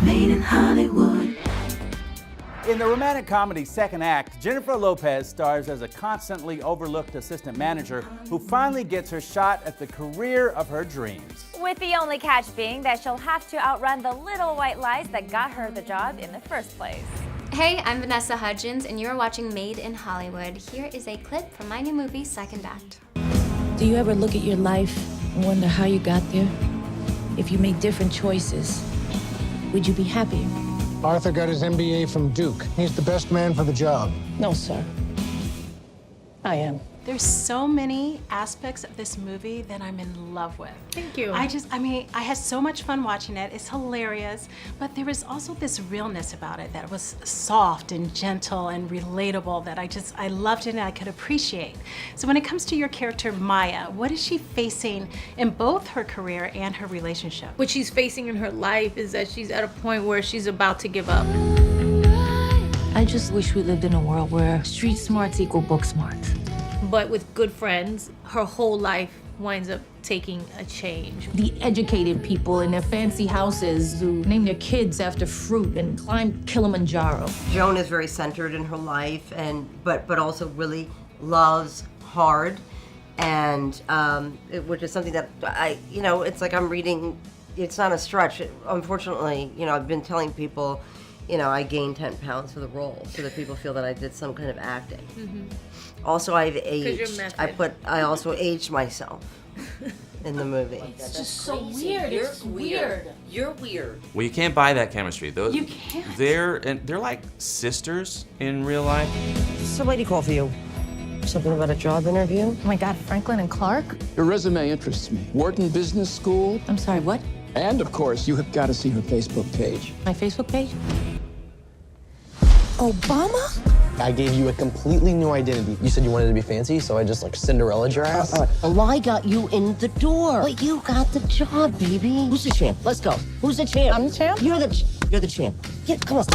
Made in Hollywood. In the romantic comedy Second Act, Jennifer Lopez stars as a constantly overlooked assistant manager who finally gets her shot at the career of her dreams. With the only catch being that she'll have to outrun the little white lies that got her the job in the first place. Hey, I'm Vanessa Hudgens, and you're watching Made in Hollywood. Here is a clip from my new movie, Second Act. Do you ever look at your life and wonder how you got there? If you made different choices, would you be happier? Arthur got his MBA from Duke. He's the best man for the job. No, sir. I am. There's so many aspects of this movie that I'm in love with. Thank you. I had so much fun watching it. It's hilarious, but there was also this realness about it that was soft and gentle and relatable that I loved it and I could appreciate. So when it comes to your character, Maya, what is she facing in both her career and her relationship? What she's facing in her life is that she's at a point where she's about to give up. I just wish we lived in a world where street smarts equal book smarts. But with good friends, her whole life winds up taking a change. The educated people in their fancy houses who name their kids after fruit and climb Kilimanjaro. Joan is very centered in her life, but also really loves hard, and which is something that it's like I'm reading. It's not a stretch. Unfortunately, I've been telling people, I gained 10 pounds for the role, so that people feel that I did some kind of acting. Mm-hmm. Also, I've aged. You're method. I also aged myself in the movie. It's just so weird. It's weird. You're weird. Well, you can't buy that chemistry. Those, You can't. They're like sisters in real life. Somebody call for you. Something about a job interview? Oh my God, Franklin and Clark? Your resume interests me. Wharton Business School. I'm sorry, what? And of course, you have got to see her Facebook page. My Facebook page? Obama? I gave you a completely new identity. You said you wanted to be fancy, so I just like Cinderellaed your ass. Well, I got you in the door. But you got the job, baby. Who's the champ? Let's go. Who's the champ? I'm the champ? You're the champ. Yeah, come on.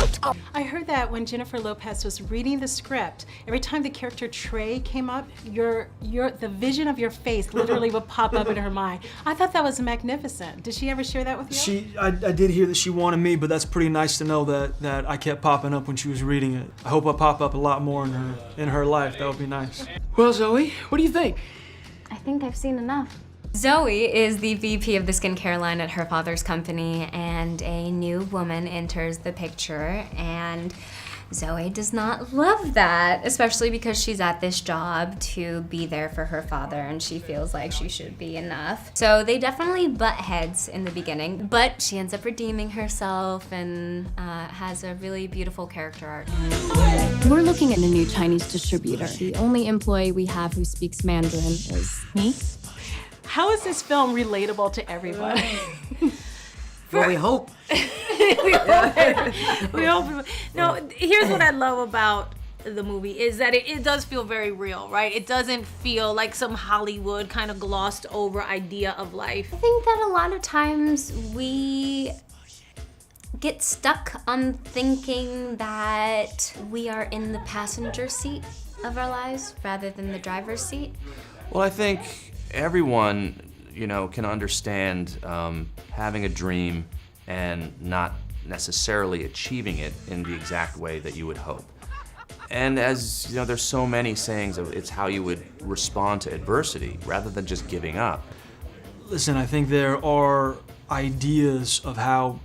I heard that when Jennifer Lopez was reading the script, every time the character Trey came up, the vision of your face literally would pop up in her mind. I thought that was magnificent. Did she ever share that with you? I did hear that she wanted me, but that's pretty nice to know that I kept popping up when she was reading it. I hope I pop up a lot more in her life. That would be nice. Well, Zoe, what do you think? I think I've seen enough. Zoe is the VP of the skincare line at her father's company, and a new woman enters the picture, and Zoe does not love that, especially because she's at this job to be there for her father, and she feels like she should be enough. So they definitely butt heads in the beginning, but she ends up redeeming herself and has a really beautiful character arc. We're looking at a new Chinese distributor. The only employee we have who speaks Mandarin is me. How is this film relatable to everybody? Well, we hope. we hope. No, here's what I love about the movie is that it does feel very real, right? It doesn't feel like some Hollywood kind of glossed over idea of life. I think that a lot of times we get stuck on thinking that we are in the passenger seat of our lives rather than the driver's seat. Well, I think everyone, can understand having a dream and not necessarily achieving it in the exact way that you would hope. And as there's so many sayings of it's how you would respond to adversity rather than just giving up. Listen, I think there are ideas of how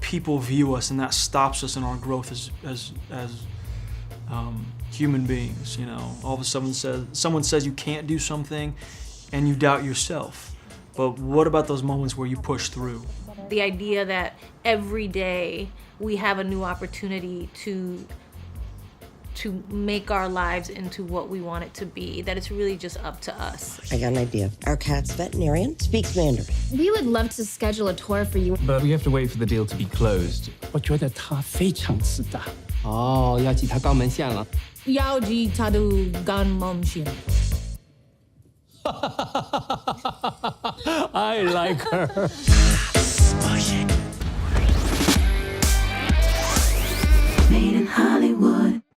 people view us, and that stops us in our growth as human beings. All of a sudden someone says you can't do something, and you doubt yourself. But what about those moments where you push through? The idea that every day we have a new opportunity to make our lives into what we want it to be, that it's really just up to us. I got an idea. Our cat's veterinarian speaks Mandarin. We would love to schedule a tour for you. But we have to wait for the deal to be closed. 我觉得他非常自大。哦，要挤他肛门腺了。要挤他的肛门腺。I like her. Made in Hollywood.